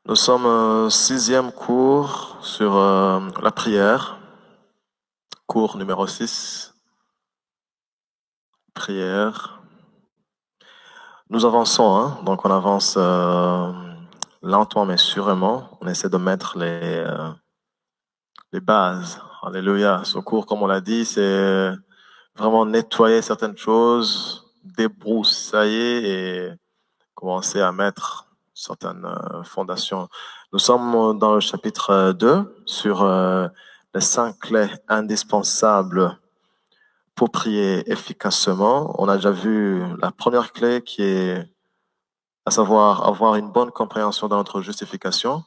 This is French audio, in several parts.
Nous sommes au 6e cours sur la prière, cours numéro 6, prière. Nous avançons, donc on avance lentement mais sûrement. On essaie de mettre les bases. Alléluia. Ce cours, comme on l'a dit, c'est vraiment nettoyer certaines choses, débroussailler et commencer à mettre certaines fondations. Nous sommes dans le chapitre 2 sur les 5 clés indispensables pour prier efficacement. On a déjà vu la première clé qui est à savoir avoir une bonne compréhension de notre justification.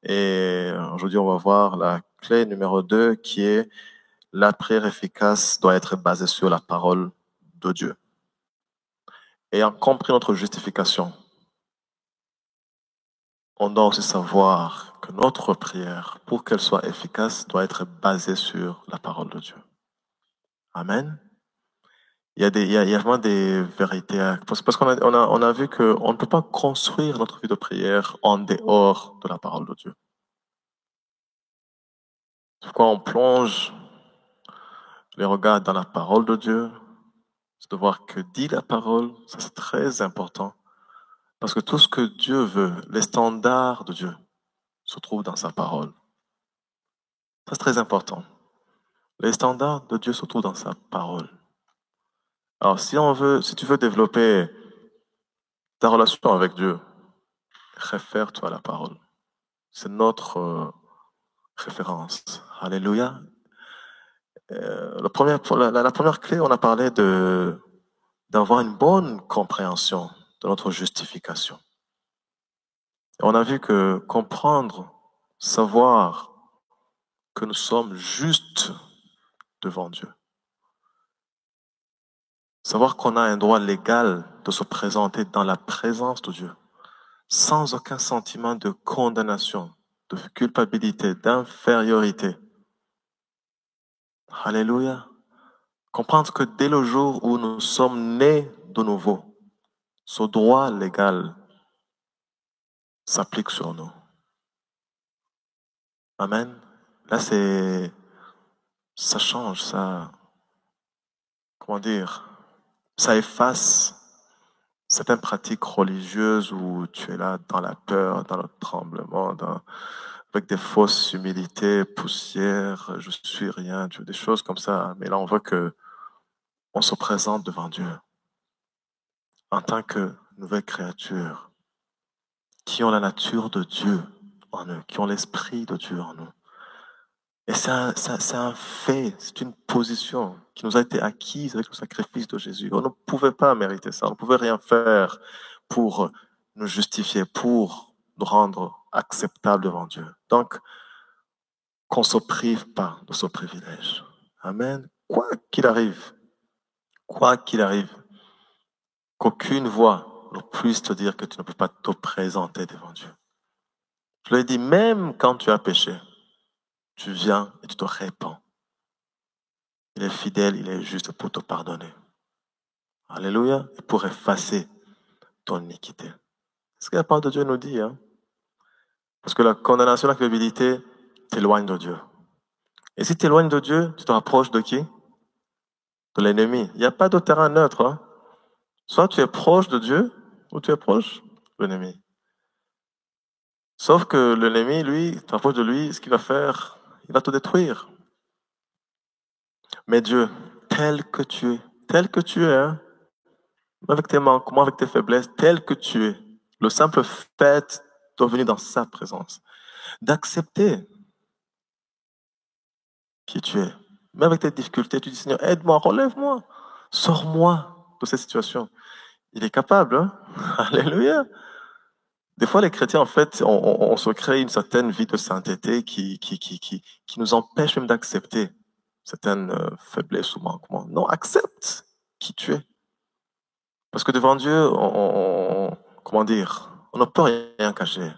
Et aujourd'hui, on va voir la clé numéro 2 qui est la prière efficace doit être basée sur la parole de Dieu. Ayant compris notre justification, on doit aussi savoir que notre prière, pour qu'elle soit efficace, doit être basée sur la parole de Dieu. Amen. Il y a vraiment des vérités. Parce qu'on a vu qu'on ne peut pas construire notre vie de prière en dehors de la parole de Dieu. C'est pourquoi on plonge les regards dans la parole de Dieu, c'est de voir que dit la parole, ça c'est très important. Parce que tout ce que Dieu veut, les standards de Dieu, se trouvent dans sa parole. Ça c'est très important. Les standards de Dieu se trouvent dans sa parole. Alors, si tu veux développer ta relation avec Dieu, réfère-toi à la parole. C'est notre référence. Alléluia. La première clé, on a parlé d'avoir une bonne compréhension de notre justification. Et on a vu que comprendre, savoir que nous sommes justes devant Dieu. Savoir qu'on a un droit légal de se présenter dans la présence de Dieu, sans aucun sentiment de condamnation, de culpabilité, d'infériorité. Alléluia. Comprendre que dès le jour où nous sommes nés de nouveau, ce droit légal s'applique sur nous. Amen. Là, ça change, comment dire, ça efface certaines pratiques religieuses où tu es là dans la peur, dans le tremblement, avec des fausses humilités, poussière, je suis rien, des choses comme ça. Mais là, on voit que on se présente devant Dieu en tant que nouvelle créature, qui ont la nature de Dieu en eux, qui ont l'esprit de Dieu en nous. Et c'est un fait, c'est une position qui nous a été acquise avec le sacrifice de Jésus. On ne pouvait pas mériter ça, on ne pouvait rien faire pour nous justifier, pour nous rendre acceptables devant Dieu. Donc, qu'on ne se prive pas de ce privilège. Amen. Quoi qu'il arrive, qu'aucune voix ne puisse te dire que tu ne peux pas te présenter devant Dieu. Je l'ai dit, même quand tu as péché, tu viens et tu te répands. Il est fidèle, il est juste pour te pardonner. Alléluia. Et pour effacer ton iniquité. C'est ce que la parole de Dieu nous dit. Parce que la condamnation, la culpabilité t'éloigne de Dieu. Et si tu t'éloignes de Dieu, tu te rapproches de qui? De l'ennemi. Il n'y a pas de terrain neutre. Soit tu es proche de Dieu, ou tu es proche de l'ennemi. Sauf que l'ennemi, lui, tu t'approches de lui, ce qu'il va faire, il va te détruire. Mais Dieu, tel que tu es, avec tes manquements, avec tes faiblesses, tel que tu es, le simple fait de venir dans sa présence, d'accepter qui tu es, même avec tes difficultés, tu dis Seigneur, aide-moi, relève-moi, sors-moi de cette situation. Il est capable, Alléluia. Des fois, les chrétiens, en fait, on se crée une certaine vie de sainteté qui nous empêche même d'accepter certaines faiblesses ou manquements. Non, accepte qui tu es. Parce que devant Dieu, comment dire, on ne peut rien cacher.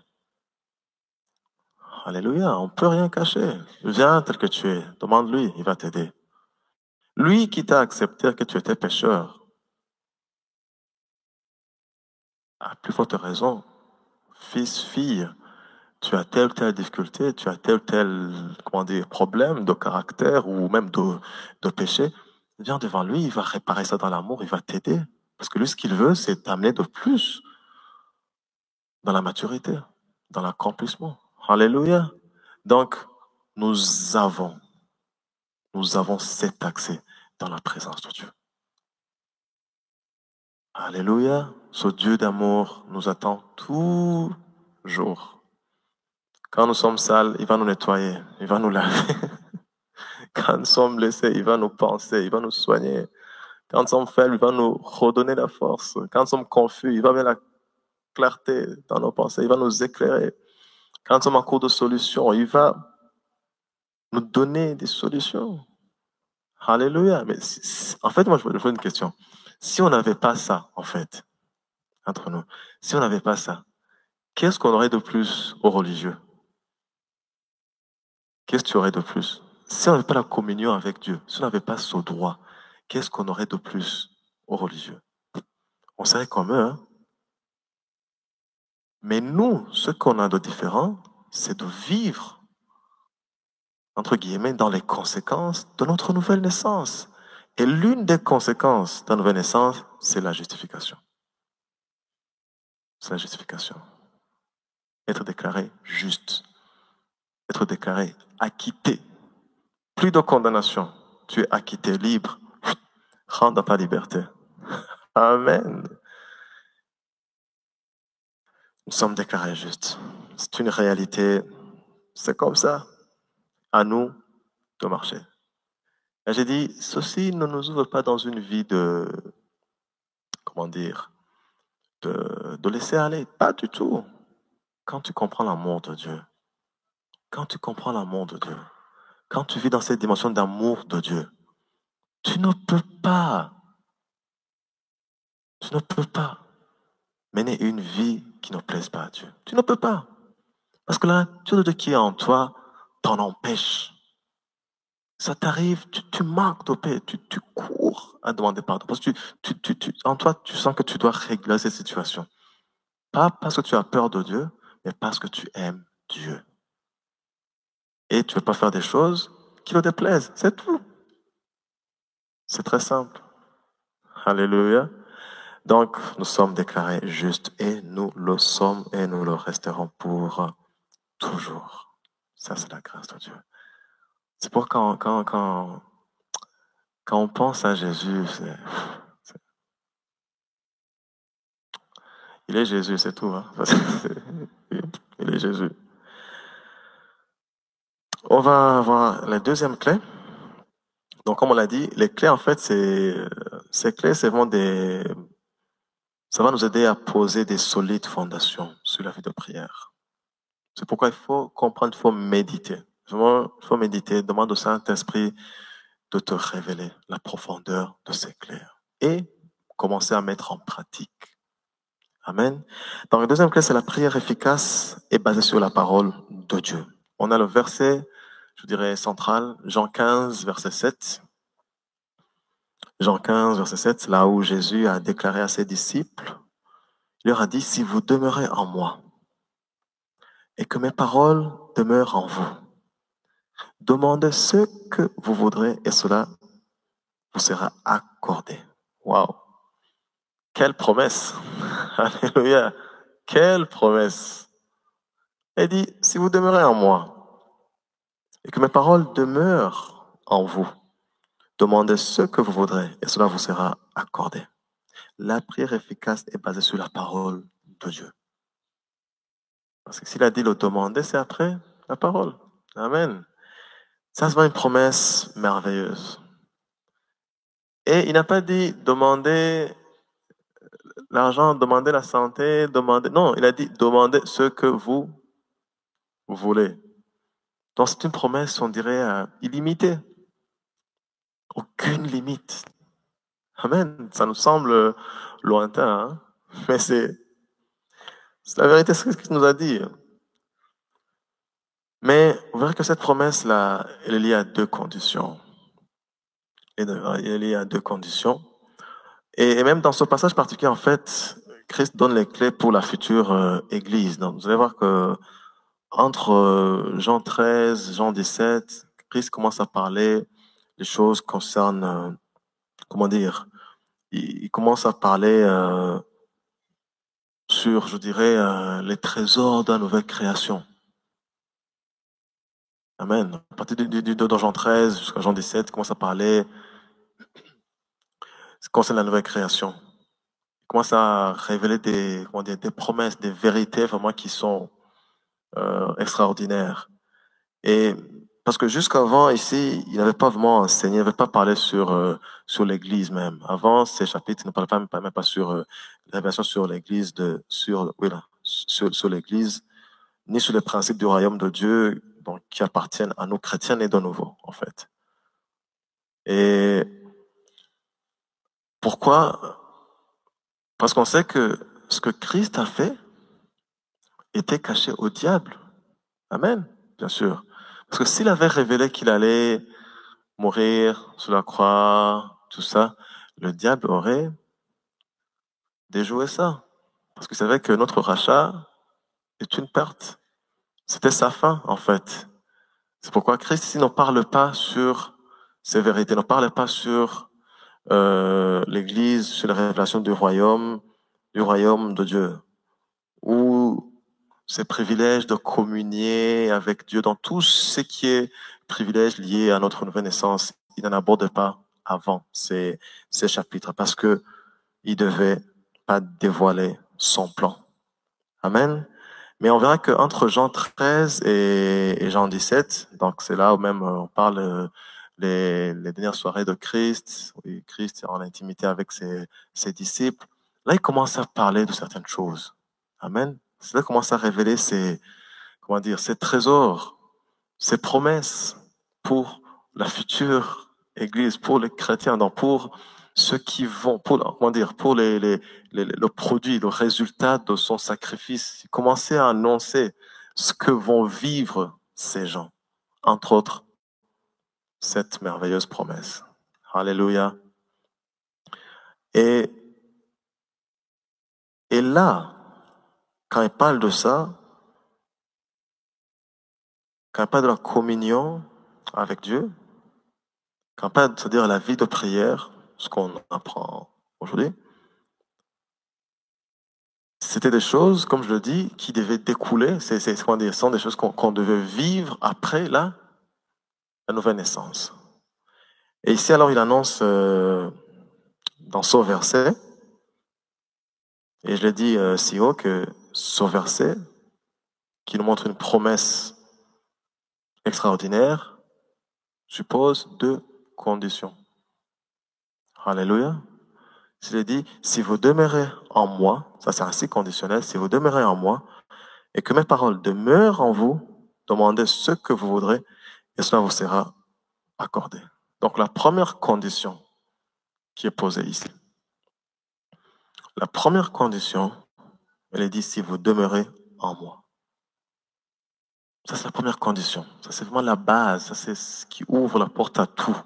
Alléluia, on ne peut rien cacher. Viens tel que tu es, demande-lui, il va t'aider. Lui qui t'a accepté que tu étais pécheur, à plus forte raison, fils, fille, tu as telle ou telle difficulté, tu as tel ou tel, comment dire, problème de caractère ou même de péché, viens devant lui, il va réparer ça dans l'amour, il va t'aider. Parce que lui, ce qu'il veut, c'est t'amener de plus dans la maturité, dans l'accomplissement. Alléluia. Donc, nous avons, nous avons cet accès dans la présence de Dieu. Alléluia. Ce Dieu d'amour nous attend toujours. Quand nous sommes sales, il va nous nettoyer, il va nous laver. Quand nous sommes blessés, il va nous penser, il va nous soigner. Quand nous sommes faibles, il va nous redonner la force. Quand nous sommes confus, il va mettre la clarté dans nos pensées, il va nous éclairer. Quand nous sommes en cours de solution, il va nous donner des solutions. Alléluia. Mais en fait, moi, je me pose une question. Si on n'avait pas ça, en fait, entre nous, si on n'avait pas ça, qu'est-ce qu'on aurait de plus aux religieux? Qu'est-ce que tu aurais de plus? Si on n'avait pas la communion avec Dieu, si on n'avait pas ce droit, qu'est-ce qu'on aurait de plus aux religieux? On serait comme eux, hein? Mais nous, ce qu'on a de différent, c'est de vivre, entre guillemets, dans les conséquences de notre nouvelle naissance. Et l'une des conséquences de la nouvelle naissance, c'est la justification. C'est la justification. Être déclaré juste. Être déclaré acquitté. Plus de condamnation. Tu es acquitté, libre. Rentre dans ta liberté. Amen. Nous sommes déclarés justes. C'est une réalité. C'est comme ça. À nous de marcher. Et j'ai dit, ceci ne nous ouvre pas dans une vie de, comment dire, de laisser aller. Pas du tout. Quand tu comprends l'amour de Dieu, quand tu comprends l'amour de Dieu, quand tu vis dans cette dimension d'amour de Dieu, tu ne peux pas mener une vie qui ne plaise pas à Dieu. Tu ne peux pas. Parce que la nature de Dieu qui est en toi t'en empêche. Ça t'arrive, tu manques de paix, tu cours à demander pardon. Parce que en toi, tu sens que tu dois régler cette situation. Pas parce que tu as peur de Dieu, mais parce que tu aimes Dieu. Et tu ne veux pas faire des choses qui le déplaisent. C'est tout. C'est très simple. Alléluia. Donc, nous sommes déclarés justes et nous le sommes et nous le resterons pour toujours. Ça, c'est la grâce de Dieu. C'est pour quand on pense à Jésus, il est Jésus, c'est tout. Hein. Il est Jésus. On va voir la deuxième clé. Donc, comme on l'a dit, les clés, en fait, ces clés, c'est vraiment ça va nous aider à poser des solides fondations sur la vie de prière. C'est pourquoi il faut comprendre, il faut méditer. Vraiment, il faut méditer, demande au Saint-Esprit de te révéler la profondeur de ces clés et commencer à mettre en pratique. Amen. Donc, la deuxième clé, c'est la prière efficace et basée sur la parole de Dieu. On a le verset, je dirais, central, Jean 15, verset 7. Jean 15, verset 7, là où Jésus a déclaré à ses disciples, il leur a dit, si vous demeurez en moi et que mes paroles demeurent en vous, demandez ce que vous voudrez et cela vous sera accordé. Waouh! Quelle promesse! Alléluia! Quelle promesse! Il dit, si vous demeurez en moi et que mes paroles demeurent en vous, demandez ce que vous voudrez et cela vous sera accordé. La prière efficace est basée sur la parole de Dieu. Parce que s'il a dit le demander, c'est après la parole. Amen. Ça, c'est une promesse merveilleuse. Et il n'a pas dit demander l'argent, demander la santé, demander... Non, il a dit demander ce que vous voulez. Donc c'est une promesse, on dirait, illimitée. Aucune limite. Amen. Ça nous semble lointain, hein? Mais c'est la vérité, c'est ce qu'il nous a dit. Mais vous verrez que cette promesse-là, elle est liée à deux conditions. Elle est liée à deux conditions. Et même dans ce passage particulier, en fait, Christ donne les clés pour la future Église. Donc, vous allez voir que entre Jean 13, Jean 17, Christ commence à parler des choses concernant, comment dire, il commence à parler sur, je dirais, les trésors de la nouvelle création. Amen. À partir de Jean 13 jusqu'à Jean 17, il commence à parler concernant la nouvelle création. Il commence à révéler des promesses, des vérités vraiment qui sont extraordinaires. Et parce que jusqu'avant, ici, il n'avait pas vraiment enseigné, il n'avait pas parlé sur l'Église même. Avant, ces chapitres ne parlaient même pas sur la révélation sur l'Église, sur l'Église, ni sur les principes du royaume de Dieu, donc, qui appartiennent à nous chrétiens nés de nouveau, en fait. Et pourquoi? Parce qu'on sait que ce que Christ a fait était caché au diable. Amen, bien sûr. Parce que s'il avait révélé qu'il allait mourir sur la croix, tout ça, le diable aurait déjoué ça. Parce qu'il savait que notre rachat est une perte. C'était sa fin, en fait. C'est pourquoi Christ ici n'en parle pas sur ces vérités, n'en parle pas sur l'Église, sur la révélation du royaume de Dieu, ou ces privilèges de communier avec Dieu dans tout ce qui est privilège lié à notre nouvelle naissance. Il n'en aborde pas avant ces chapitres parce que il devait pas dévoiler son plan. Amen. Mais on verra qu'entre Jean 13 et Jean 17, donc c'est là où même on parle les dernières soirées de Christ, où Christ est en intimité avec ses disciples. Là, il commence à parler de certaines choses. Amen. C'est là qu'il commence à révéler ses trésors, ses promesses pour la future Église, pour les chrétiens, donc pour ceux qui vont, pour le produit, le résultat de son sacrifice. Il commençait à annoncer ce que vont vivre ces gens. Entre autres, cette merveilleuse promesse. Alléluia. Et là, quand il parle de ça, quand il parle de la communion avec Dieu, quand il parle, c'est-à-dire la vie de prière, ce qu'on apprend aujourd'hui, c'était des choses, comme je le dis, qui devaient découler, ce sont des choses qu'on devait vivre après la nouvelle naissance. Et ici, alors, il annonce dans ce verset, et je l'ai dit si haut, que ce verset, qui nous montre une promesse extraordinaire, suppose deux conditions. Alléluia. Il dit, si vous demeurez en moi, ça c'est ainsi conditionnel, si vous demeurez en moi, et que mes paroles demeurent en vous, demandez ce que vous voudrez, et cela vous sera accordé. Donc la première condition qui est posée ici, la première condition, elle est dit, si vous demeurez en moi. Ça, c'est la première condition. Ça, c'est vraiment la base. Ça, c'est ce qui ouvre la porte à tout.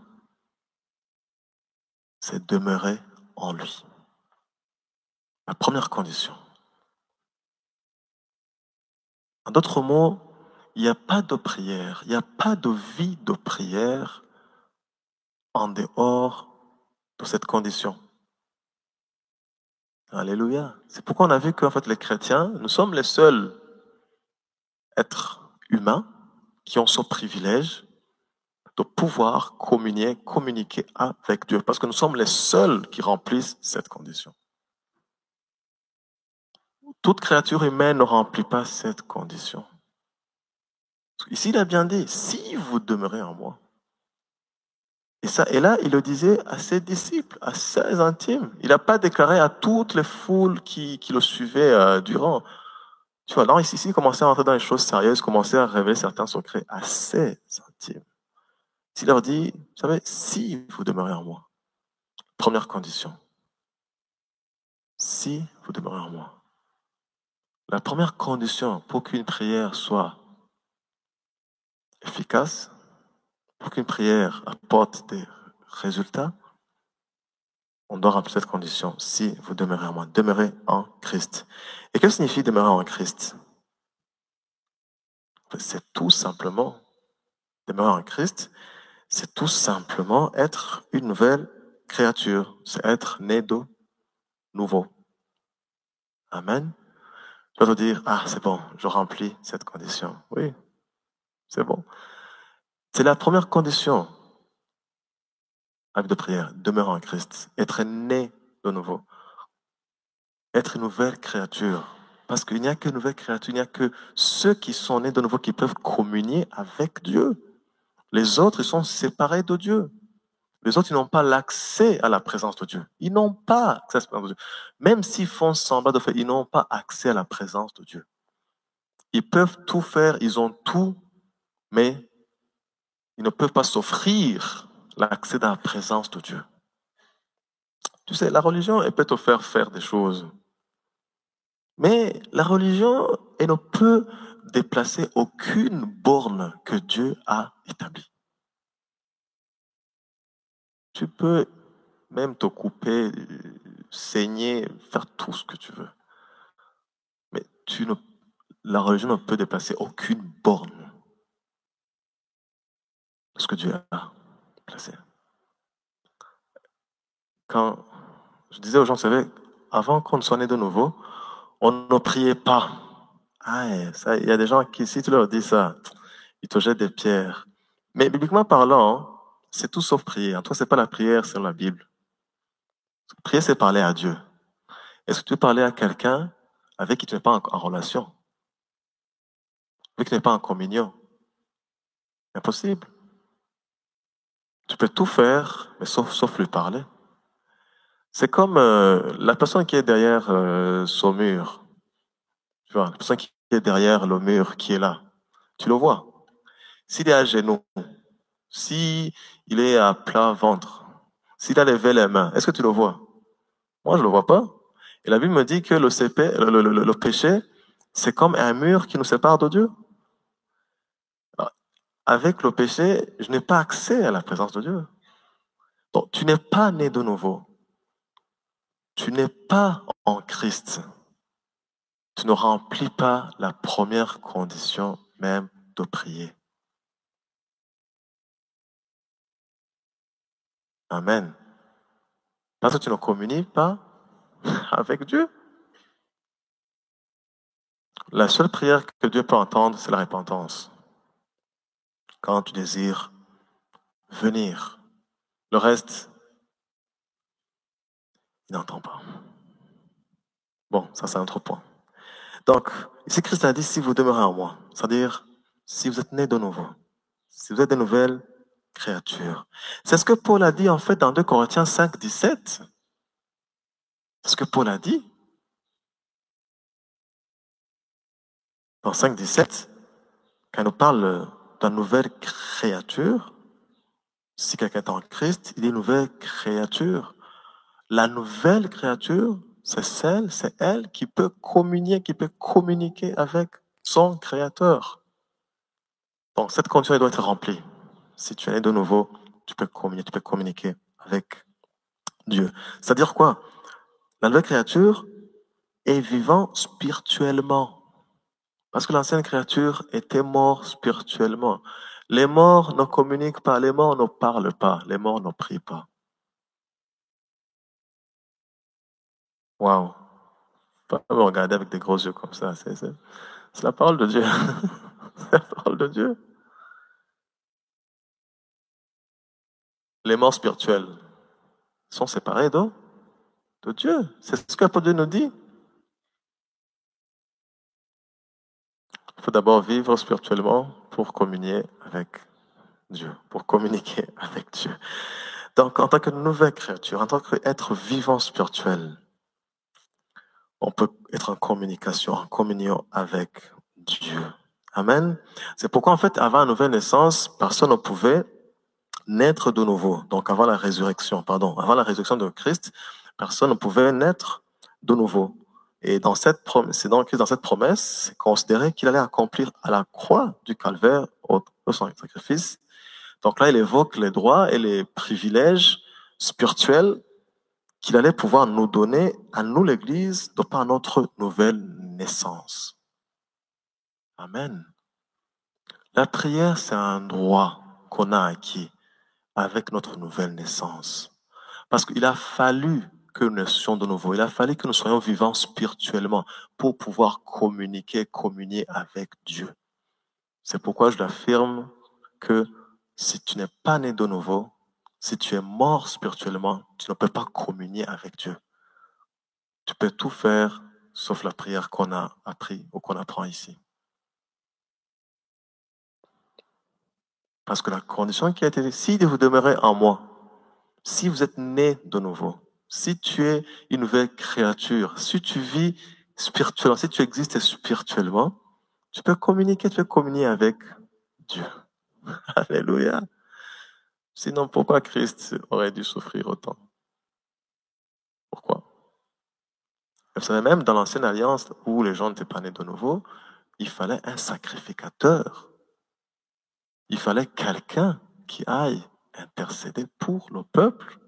C'est demeurer en lui. La première condition. En d'autres mots, il n'y a pas de prière, il n'y a pas de vie de prière en dehors de cette condition. Alléluia. C'est pourquoi on a vu qu'en fait, les chrétiens, nous sommes les seuls êtres humains qui ont ce privilège de pouvoir communiquer avec Dieu. Parce que nous sommes les seuls qui remplissent cette condition. Toute créature humaine ne remplit pas cette condition. Ici, il a bien dit, si vous demeurez en moi. Et là, il le disait à ses disciples, à ses intimes. Il n'a pas déclaré à toutes les foules qui le suivaient durant. Tu vois, là, ici, il commençait à entrer dans les choses sérieuses, commençait à révéler certains secrets à ses intimes. Il leur dit, vous savez, si vous demeurez en moi, première condition, si vous demeurez en moi. La première condition pour qu'une prière soit efficace, pour qu'une prière apporte des résultats, on doit remplir cette condition. Si vous demeurez en moi, demeurez en Christ. Et que signifie demeurer en Christ? c'est tout simplement, demeurer en Christ, c'est tout simplement être une nouvelle créature. C'est être né de nouveau. Amen. Tu vas te dire, ah, c'est bon, je remplis cette condition. Oui, c'est bon. C'est la première condition avec de prière, demeurer en Christ, être né de nouveau, être une nouvelle créature. Parce qu'il n'y a qu'une nouvelle créature, il n'y a que ceux qui sont nés de nouveau qui peuvent communier avec Dieu. Les autres, ils sont séparés de Dieu. Les autres, ils n'ont pas l'accès à la présence de Dieu. Ils n'ont pas accès à la présence de Dieu. Même s'ils font semblant de faire, ils n'ont pas accès à la présence de Dieu. Ils peuvent tout faire, ils ont tout, mais ils ne peuvent pas s'offrir l'accès à la présence de Dieu. Tu sais, la religion, elle peut te faire des choses. Mais la religion, elle ne peut déplacer aucune borne que Dieu a établie. Tu peux même te couper, saigner, faire tout ce que tu veux. Mais la religion ne peut déplacer aucune borne de ce que Dieu a placé. Quand je disais aux gens, vous savez, avant qu'on ne soit né de nouveau, on ne priait pas. Ah, il y a des gens qui, si tu leur dis ça, ils te jettent des pierres. Mais bibliquement parlant, c'est tout sauf prier. En toi, c'est pas la prière, c'est la Bible. Prier, c'est parler à Dieu. Est-ce que tu veux parler à quelqu'un avec qui tu n'es pas en relation? Avec qui tu n'es pas en communion? Impossible. Tu peux tout faire, mais sauf lui parler. C'est comme la personne qui est derrière son mur. Tu vois, la personne qui est derrière le mur, qui est là. Tu le vois. S'il est à genoux, s'il est à plat ventre, s'il a levé les mains, est-ce que tu le vois? Moi, je le vois pas. Et la Bible me dit que le péché, c'est comme un mur qui nous sépare de Dieu. Alors, avec le péché, je n'ai pas accès à la présence de Dieu. Donc, tu n'es pas né de nouveau. Tu n'es pas en Christ. Tu ne remplis pas la première condition même de prier. Amen. Parce que tu ne communies pas avec Dieu. La seule prière que Dieu peut entendre, c'est la repentance. Quand tu désires venir. Le reste, il n'entend pas. Bon, ça c'est un autre point. Donc, ici Christ a dit, si vous demeurez en moi, c'est-à-dire, si vous êtes nés de nouveau, si vous êtes de nouvelles créatures. C'est ce que Paul a dit en fait dans 2 Corinthiens 5, 17. C'est ce que Paul a dit. Dans 5, 17, quand il nous parle d'une nouvelle créature, si quelqu'un est en Christ, il est une nouvelle créature. La nouvelle créature, c'est elle qui peut communier, qui peut communiquer avec son Créateur. Donc, cette condition, elle doit être remplie. Si tu es né de nouveau, tu peux communiquer avec Dieu. C'est-à-dire quoi? La nouvelle créature est vivant spirituellement. Parce que l'ancienne créature était morte spirituellement. Les morts ne communiquent pas, les morts ne parlent pas, les morts ne prient pas. Waouh! Pas me regarder avec des gros yeux comme ça. C'est la parole de Dieu. C'est la parole de Dieu. Les morts spirituels sont séparés de Dieu. C'est ce que Dieu nous dit. Il faut d'abord vivre spirituellement pour communier avec Dieu, pour communiquer avec Dieu. Donc, en tant que nouvelle créature, en tant qu'être vivant spirituel, on peut être en communication, en communion avec Dieu. Amen. C'est pourquoi, en fait, avant la nouvelle naissance, personne ne pouvait naître de nouveau. Donc, avant la résurrection de Christ, personne ne pouvait naître de nouveau. Et c'est donc dans cette promesse, c'est considéré qu'il allait accomplir à la croix du calvaire au son sacrifice. Donc là, il évoque les droits et les privilèges spirituels qu'il allait pouvoir nous donner à nous, l'Église, de par notre nouvelle naissance. Amen. La prière, c'est un droit qu'on a acquis avec notre nouvelle naissance. Parce qu'il a fallu que nous naissions de nouveau. Il a fallu que nous soyons vivants spirituellement pour pouvoir communiquer, communier avec Dieu. C'est pourquoi je l'affirme que si tu n'es pas né de nouveau, si tu es mort spirituellement, tu ne peux pas communier avec Dieu. Tu peux tout faire sauf la prière qu'on a appris ou qu'on apprend ici. Parce que la condition qui a été, si vous demeurez en moi, si vous êtes né de nouveau, si tu es une nouvelle créature, si tu vis spirituellement, si tu existes spirituellement, tu peux communier avec Dieu. Alléluia. Sinon, pourquoi Christ aurait dû souffrir autant? Pourquoi? Vous savez, même dans l'ancienne alliance où les gens n'étaient pas nés de nouveau, il fallait un sacrificateur. Il fallait quelqu'un qui aille intercéder pour le peuple.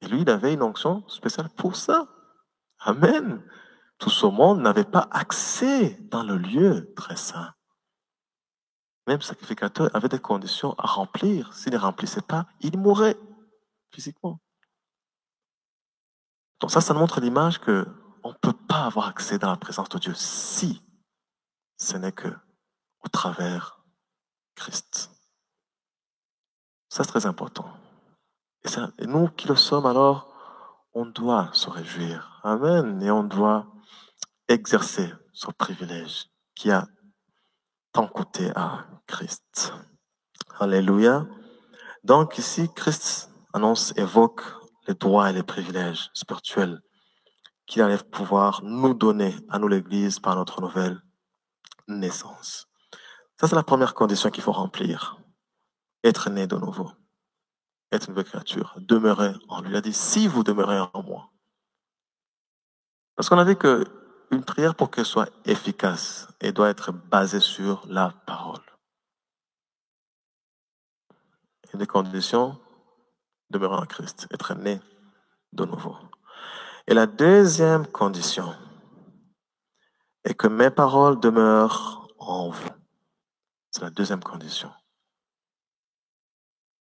Et lui, il avait une onction spéciale pour ça. Amen. Tout ce monde n'avait pas accès dans le lieu très saint. Même le sacrificateur avait des conditions à remplir. S'il ne remplissait pas, il mourait physiquement. Donc ça montre l'image que on ne peut pas avoir accès dans la présence de Dieu si ce n'est que au travers Christ. Ça, c'est très important. Et nous qui le sommes, alors, on doit se réjouir. Amen. Et on doit exercer ce privilège qui a tant coûté à Christ. Alléluia. Donc ici, Christ évoque les droits et les privilèges spirituels qu'il allait pouvoir nous donner à nous l'Église par notre nouvelle naissance. Ça, c'est la première condition qu'il faut remplir. Être né de nouveau. Être une nouvelle créature. Demeurer en lui. Il a dit, si vous demeurez en moi. Parce qu'on a dit que une prière, pour qu'elle soit efficace, elle doit être basée sur la parole. Il y a des conditions, demeurer en Christ, être né de nouveau. Et la deuxième condition est que mes paroles demeurent en vous. C'est la deuxième condition.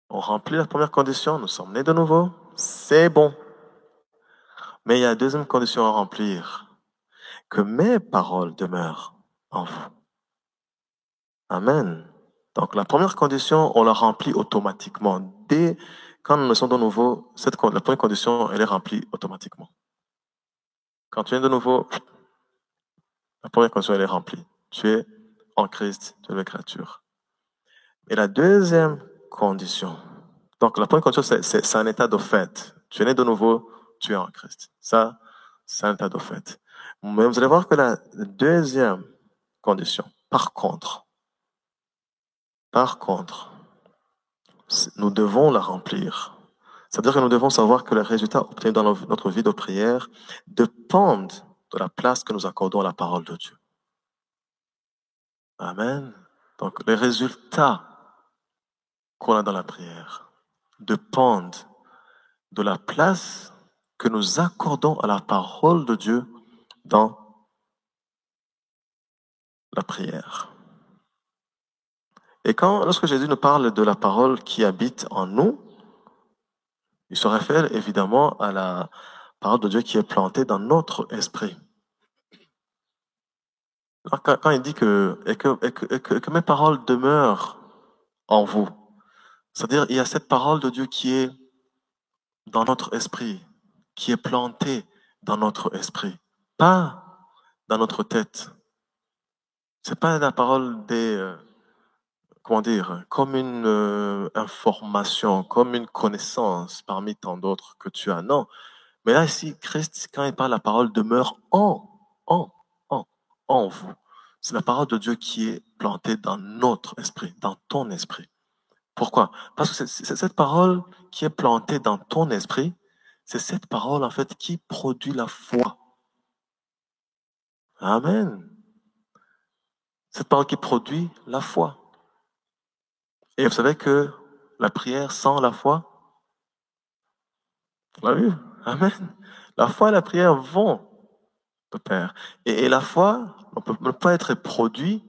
On remplit la première condition, nous sommes nés de nouveau, c'est bon. Mais il y a la deuxième condition à remplir, que mes paroles demeurent en vous. Amen. Donc la première condition, on la remplit automatiquement. Dès quand nous sommes de nouveau, la première condition, elle est remplie automatiquement. Quand tu es de nouveau, la première condition, elle est remplie. Tu es en Christ, tu es une créature. Et la deuxième condition, donc la première condition, c'est un état de fait. Tu es né de nouveau, tu es en Christ. Ça, c'est un état de fait. Mais vous allez voir que la deuxième condition, par contre, nous devons la remplir. C'est-à-dire que nous devons savoir que les résultats obtenus dans notre vie de prière dépendent de la place que nous accordons à la parole de Dieu. Amen. Donc les résultats qu'on a dans la prière dépendent de la place que nous accordons à la parole de Dieu dans la prière. Et lorsque Jésus nous parle de la parole qui habite en nous, il se réfère évidemment à la parole de Dieu qui est plantée dans notre esprit. Alors, quand il dit que mes paroles demeurent en vous, c'est-à-dire il y a cette parole de Dieu qui est dans notre esprit, qui est plantée dans notre esprit, pas dans notre tête. C'est pas la parole comme une information, comme une connaissance parmi tant d'autres que tu as. Non. Mais là, ici, Christ, quand il parle, la parole demeure en vous. C'est la parole de Dieu qui est plantée dans notre esprit, dans ton esprit. Pourquoi? Parce que c'est cette parole qui est plantée dans ton esprit, c'est cette parole, en fait, qui produit la foi. Amen. Cette parole qui produit la foi. Et vous savez que la prière sans la foi, vous l'avez vu? Amen. La foi et la prière vont de pair. Et la foi ne peut pas être produite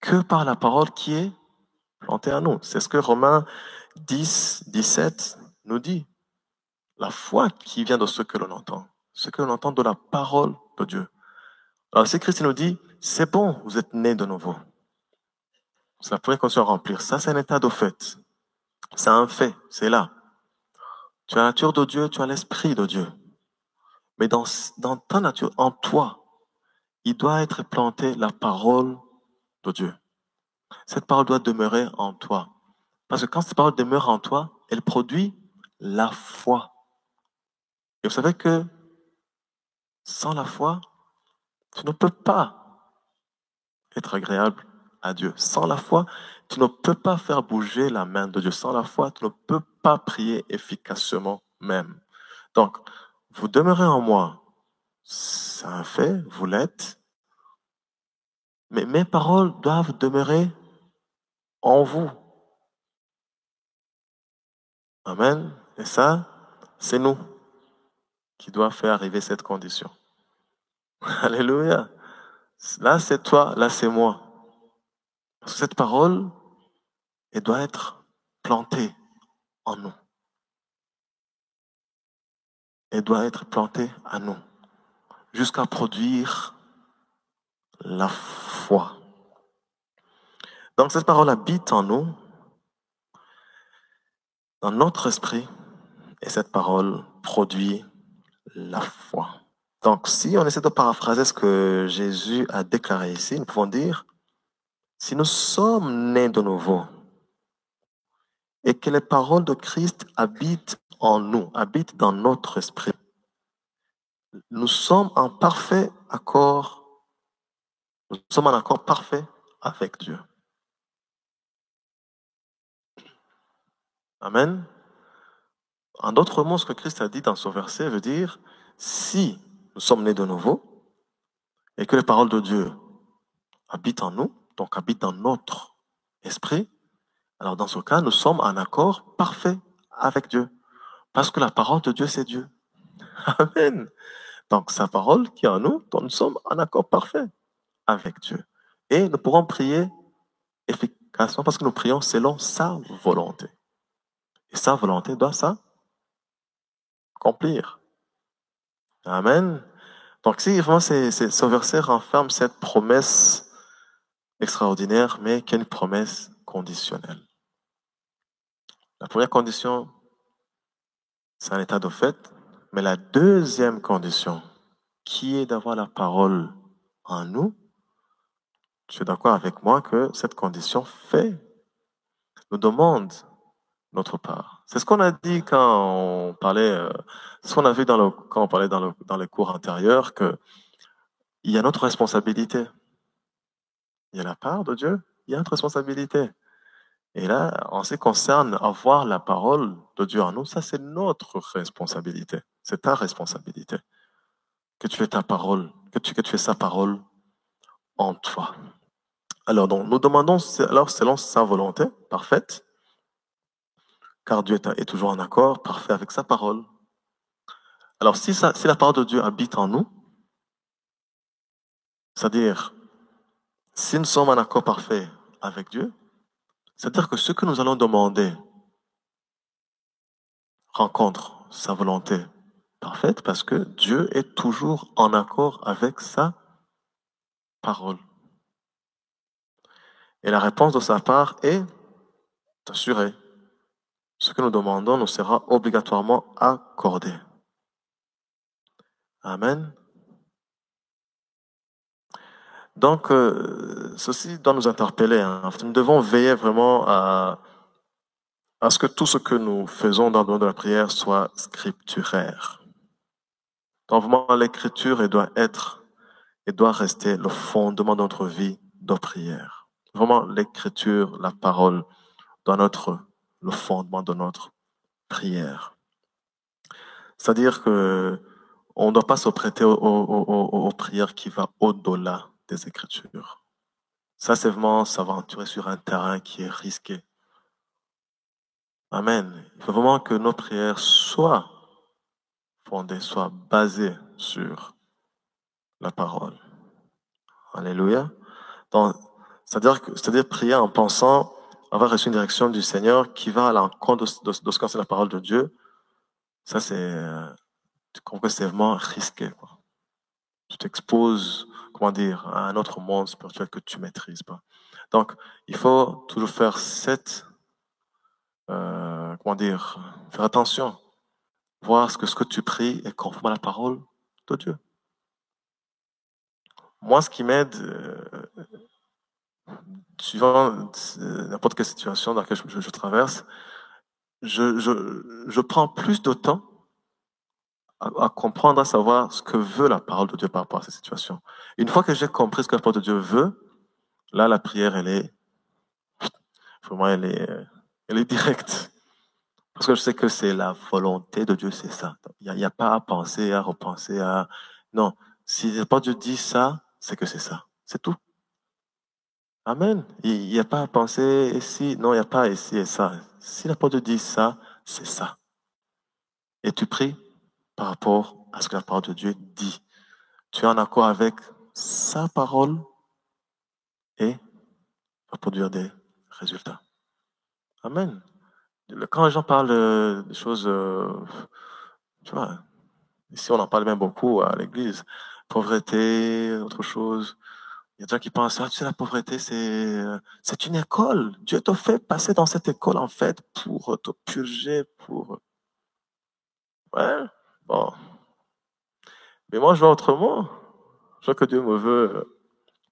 que par la parole qui est plantée en nous. C'est ce que Romains 10, 17 nous dit. La foi qui vient de ce que l'on entend. Ce que l'on entend de la parole de Dieu. Alors si Christ nous dit, c'est bon, vous êtes nés de nouveau. C'est la première condition à remplir. Ça, c'est un état de fait. C'est un fait, c'est là. Tu as la nature de Dieu, tu as l'esprit de Dieu. Mais dans ta nature, en toi, il doit être planté la parole de Dieu. Cette parole doit demeurer en toi. Parce que quand cette parole demeure en toi, elle produit la foi. Et vous savez que sans la foi, tu ne peux pas être agréable à Dieu. Sans la foi, tu ne peux pas faire bouger la main de Dieu. Sans la foi, tu ne peux pas prier efficacement même. Donc, vous demeurez en moi. C'est un fait, vous l'êtes. Mais mes paroles doivent demeurer en vous. Amen. Et ça, c'est nous qui doit faire arriver cette condition. Alléluia. Là, c'est toi, là, c'est moi. Parce que cette parole, elle doit être plantée en nous. Elle doit être plantée en nous jusqu'à produire la foi. Donc, cette parole habite en nous, dans notre esprit, et cette parole produit la foi. Donc, si on essaie de paraphraser ce que Jésus a déclaré ici, nous pouvons dire, si nous sommes nés de nouveau et que les paroles de Christ habitent en nous, habitent dans notre esprit, nous sommes en parfait accord, nous sommes en accord parfait avec Dieu. Amen. En d'autres mots, ce que Christ a dit dans ce verset veut dire, si nous sommes nés de nouveau et que les paroles de Dieu habitent en nous, donc habitent dans notre esprit, alors dans ce cas, nous sommes en accord parfait avec Dieu. Parce que la parole de Dieu, c'est Dieu. Amen. Donc sa parole qui est en nous, donc nous sommes en accord parfait avec Dieu. Et nous pourrons prier efficacement parce que nous prions selon sa volonté. Et sa volonté doit s'accomplir. Amen. Donc si vraiment ce verset renferme cette promesse extraordinaire, mais qui est une promesse conditionnelle. La première condition, c'est un état de fait. Mais la deuxième condition, qui est d'avoir la parole en nous, tu es d'accord avec moi que cette condition nous demande notre part. C'est ce qu'on a dit quand on parlait, c'est ce qu'on a vu quand on parlait dans les cours antérieurs, que il y a notre responsabilité. Il y a la part de Dieu, il y a notre responsabilité. Et là, en ce qui concerne avoir la parole de Dieu en nous, ça c'est notre responsabilité. C'est ta responsabilité. Que tu aies ta parole, que tu aies sa parole en toi. Alors, donc, nous demandons alors selon sa volonté parfaite, car Dieu est toujours en accord parfait avec sa parole. Alors, si la parole de Dieu habite en nous, c'est-à-dire, si nous sommes en accord parfait avec Dieu, c'est-à-dire que ce que nous allons demander rencontre sa volonté parfaite parce que Dieu est toujours en accord avec sa parole. Et la réponse de sa part est assurée. Ce que nous demandons nous sera obligatoirement accordé. Amen. Donc, ceci doit nous interpeller. Hein. Nous devons veiller vraiment à ce que tout ce que nous faisons dans le domaine de la prière soit scripturaire. Donc, vraiment, l'écriture, elle doit rester le fondement de notre vie de prière. Vraiment, l'écriture, la parole, doit être le fondement de notre prière. C'est-à-dire que on ne doit pas se prêter aux prières qui vont au-delà des Écritures. Ça, c'est vraiment s'aventurer sur un terrain qui est risqué. Amen. Il faut vraiment que nos prières soient fondées, soient basées sur la parole. Alléluia. Donc, C'est-à-dire prier en pensant avoir reçu une direction du Seigneur qui va à l'encontre de ce qu'enseigne la parole de Dieu. Ça, tu comprends que c'est vraiment risqué, quoi. Tu t'exposes, comment dire, à un autre monde spirituel que tu maîtrises pas. Donc, il faut toujours faire comment dire, faire attention, voir ce que tu pries est conforme à la parole de Dieu. Moi, ce qui m'aide, suivant n'importe quelle situation dans laquelle je traverse, je prends plus de temps à comprendre, à savoir ce que veut la parole de Dieu par rapport à cette situation. Une fois que j'ai compris ce que la parole de Dieu veut, là, la prière, vraiment, elle est directe. Parce que je sais que c'est la volonté de Dieu, c'est ça. Il n'y a pas à penser, à repenser, à... Non. Si la parole de Dieu dit ça, c'est que c'est ça. C'est tout. Amen. Il n'y a pas à penser ici. Non, il n'y a pas ici et ça. Si la parole de Dieu dit ça, c'est ça. Et tu pries par rapport à ce que la parole de Dieu dit. Tu es en accord avec sa parole et va produire des résultats. Amen. Quand les gens parlent de choses, tu vois, ici on en parle même beaucoup à l'église, pauvreté, autre chose. Il y a des gens qui pensent, ah, tu sais, la pauvreté, c'est une école. Dieu te fait passer dans cette école, en fait, pour te purger, pour... Ouais, bon. Mais moi, je vois autrement. Je vois que Dieu me veut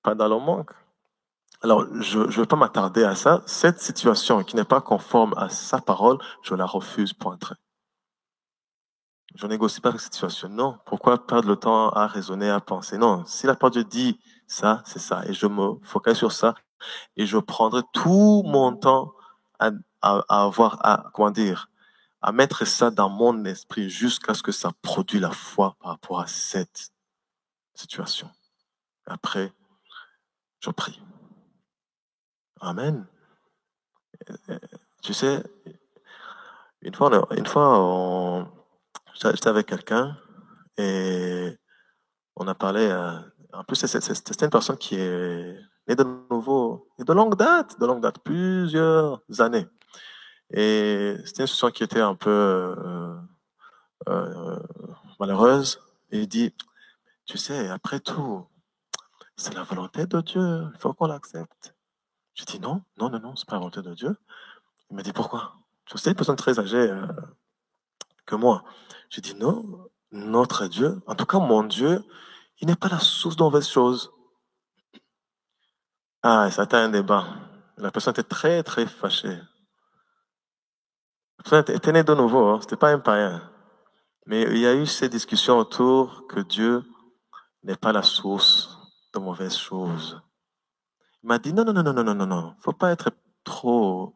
pas dans le manque. Alors, je ne veux pas m'attarder à ça. Cette situation qui n'est pas conforme à sa parole, je la refuse, point trait. Je négocie pas avec cette situation. Non. Pourquoi perdre le temps à raisonner, à penser? Non. Si la parole de Dieu dit ça, c'est ça. Et je me focalise sur ça. Et je prendrai tout mon temps à avoir, comment dire, à mettre ça dans mon esprit jusqu'à ce que ça produise la foi par rapport à cette situation. Après, je prie. Amen. Tu sais, j'étais avec quelqu'un et on a parlé. En plus, c'était une personne qui est née de nouveau, et de longue date, plusieurs années. Et c'était une situation qui était un peu euh, malheureuse. Et il dit, tu sais, après tout, c'est la volonté de Dieu. Il faut qu'on l'accepte. J'ai dit non, non, non, non, c'est pas la volonté de Dieu. Il m'a dit pourquoi? C'était une personne très âgée que moi. J'ai dit non, notre Dieu, en tout cas mon Dieu, il n'est pas la source de mauvaises choses. Ah, et ça a été un débat. La personne était très, très fâchée. La personne était née de nouveau, hein. C'était pas un païen. Mais il y a eu ces discussions autour que Dieu n'est pas la source de mauvaises choses. Il m'a dit non, non, non, non, non, non, non, non. Faut pas être trop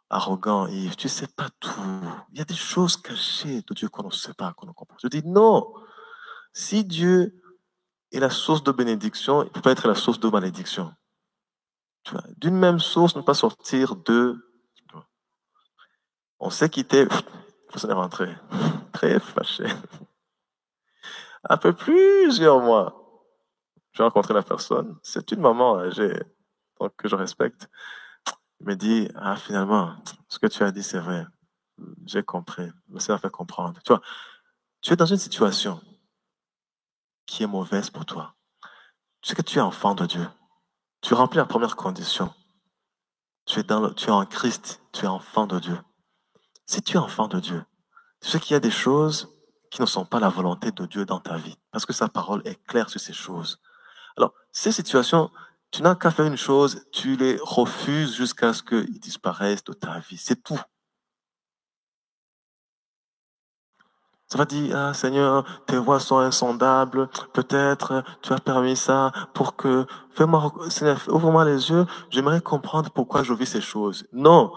arrogant, Yves. Tu sais pas tout. Il y a des choses cachées de Dieu qu'on ne sait pas, qu'on ne comprend pas. Je dis non. Si Dieu est la source de bénédiction, il ne peut pas être la source de malédiction. Tu vois, d'une même source, ne pas sortir deux. On s'est quitté, personne est rentré. Très fâché. Après plusieurs mois, j'ai rencontré la personne. C'est une maman âgée, donc que je respecte. Il me dit, ah, finalement, ce que tu as dit, c'est vrai. J'ai compris. Ça m'a fait comprendre. Tu vois, tu es dans une situation qui est mauvaise pour toi. Tu sais que tu es enfant de Dieu. Tu remplis la première condition. Tu es en Christ. Tu es enfant de Dieu. Si tu es enfant de Dieu, tu sais qu'il y a des choses qui ne sont pas la volonté de Dieu dans ta vie. Parce que sa parole est claire sur ces choses. Alors, ces situations, tu n'as qu'à faire une chose, tu les refuses jusqu'à ce qu'ils disparaissent de ta vie. C'est tout. Ça va dire, ah Seigneur, tes voies sont insondables, peut-être tu as permis ça pour que, fais-moi, Seigneur, ouvre-moi les yeux, j'aimerais comprendre pourquoi je vis ces choses. Non,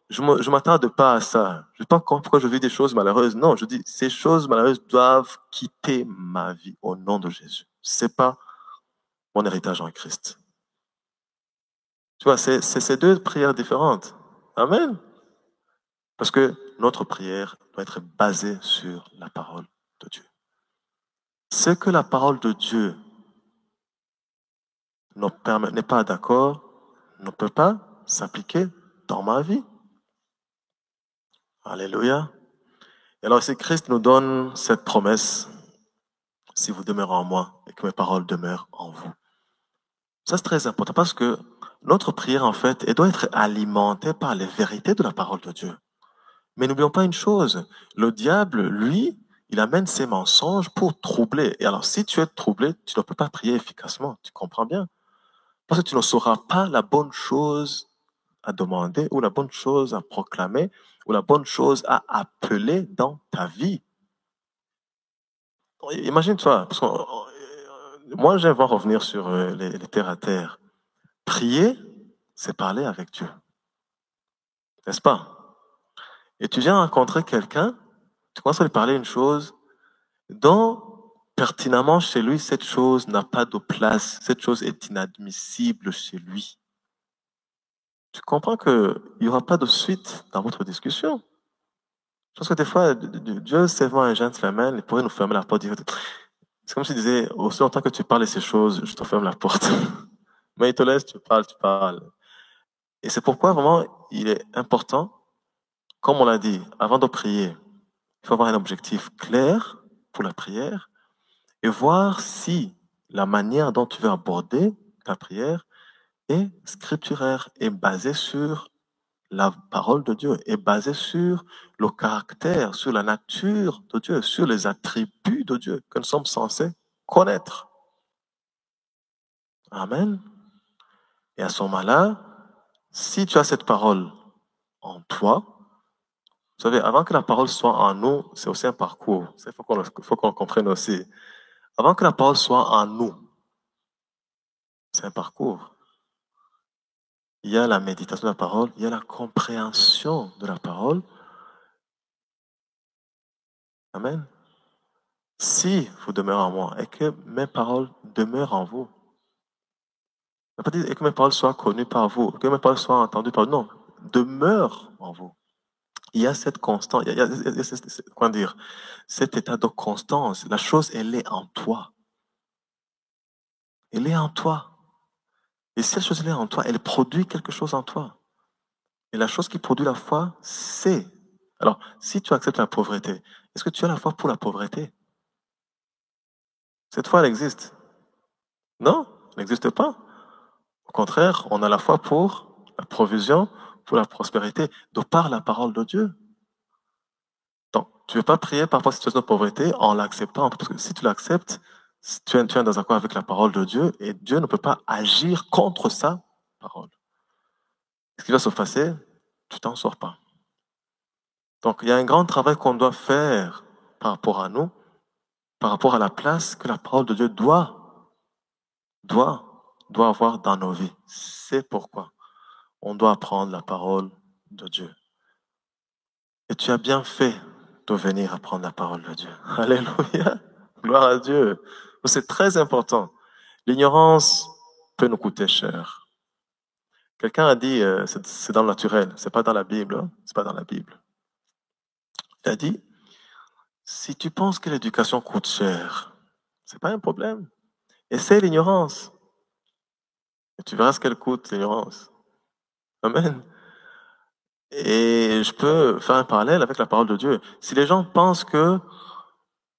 je m'attarde pas à ça. Je ne sais pas pourquoi je vis des choses malheureuses. Non, je dis, ces choses malheureuses doivent quitter ma vie au nom de Jésus. C'est pas mon héritage en Christ. Tu vois, c'est ces deux prières différentes. Amen. Parce que notre prière doit être basée sur la parole de Dieu. Ce que la parole de Dieu n'est pas d'accord, ne peut pas s'appliquer dans ma vie. Alléluia. Et alors, si Christ nous donne cette promesse, si vous demeurez en moi et que mes paroles demeurent en vous. Ça, c'est très important parce que notre prière, en fait, elle doit être alimentée par les vérités de la parole de Dieu. Mais n'oublions pas une chose, le diable, lui, il amène ses mensonges pour troubler. Et alors, si tu es troublé, tu ne peux pas prier efficacement. Tu comprends bien? Parce que tu ne sauras pas la bonne chose à demander ou la bonne chose à proclamer ou la bonne chose à appeler dans ta vie. Imagine-toi, parce que moi, j'aime revenir sur les terres à terre. Prier, c'est parler avec Dieu. N'est-ce pas? Et tu viens rencontrer quelqu'un, tu commences à lui parler une chose dont, pertinemment, chez lui, cette chose n'a pas de place. Cette chose est inadmissible chez lui. Tu comprends qu'il n'y aura pas de suite dans votre discussion. Je pense que des fois, Dieu, c'est vraiment un gentleman, il pourrait nous fermer la porte. C'est comme s'il disait, aussi longtemps que tu parles de ces choses, je te ferme la porte. Mais il te laisse, tu parles, tu parles. Et c'est pourquoi vraiment, il est important, comme on l'a dit, avant de prier, il faut avoir un objectif clair pour la prière et voir si la manière dont tu veux aborder ta prière est scripturaire, est basée sur la parole de Dieu, est basée sur le caractère, sur la nature de Dieu, sur les attributs de Dieu que nous sommes censés connaître. Amen. Et à ce moment-là, si tu as cette parole en toi, vous savez, avant que la parole soit en nous, c'est aussi un parcours. Il faut qu'on comprenne aussi. Avant que la parole soit en nous, c'est un parcours. Il y a la méditation de la parole, il y a la compréhension de la parole. Amen. Si vous demeurez en moi et que mes paroles demeurent en vous, ça ne veut pas dire que mes paroles soient connues par vous, que mes paroles soient entendues par vous. Non, demeurent en vous. Il y a cette constance, comment dire, cet état de constance. La chose, elle est en toi. Elle est en toi. Et si cette chose elle est en toi, elle produit quelque chose en toi. Et la chose qui produit la foi, c'est... Alors, si tu acceptes la pauvreté, est-ce que tu as la foi pour la pauvreté? Cette foi, elle existe. Non, elle n'existe pas. Au contraire, on a la foi pour la provision, pour la prospérité, de par la parole de Dieu. Donc, tu ne veux pas prier par rapport à cette situation de pauvreté en l'acceptant, parce que si tu l'acceptes, tu es dans un accord avec la parole de Dieu, et Dieu ne peut pas agir contre sa parole. Ce qui va se passer, tu t'en sors pas. Donc, il y a un grand travail qu'on doit faire par rapport à nous, par rapport à la place que la parole de Dieu doit avoir dans nos vies. C'est pourquoi on doit apprendre la parole de Dieu. Et tu as bien fait de venir apprendre la parole de Dieu. Alléluia. Gloire à Dieu. C'est très important. L'ignorance peut nous coûter cher. Quelqu'un a dit, c'est dans le naturel, c'est pas dans la Bible, hein? C'est pas dans la Bible. Il a dit, si tu penses que l'éducation coûte cher, c'est pas un problème. Essaie l'ignorance. Et tu verras ce qu'elle coûte, l'ignorance. Amen. Et je peux faire un parallèle avec la parole de Dieu. Si les gens pensent que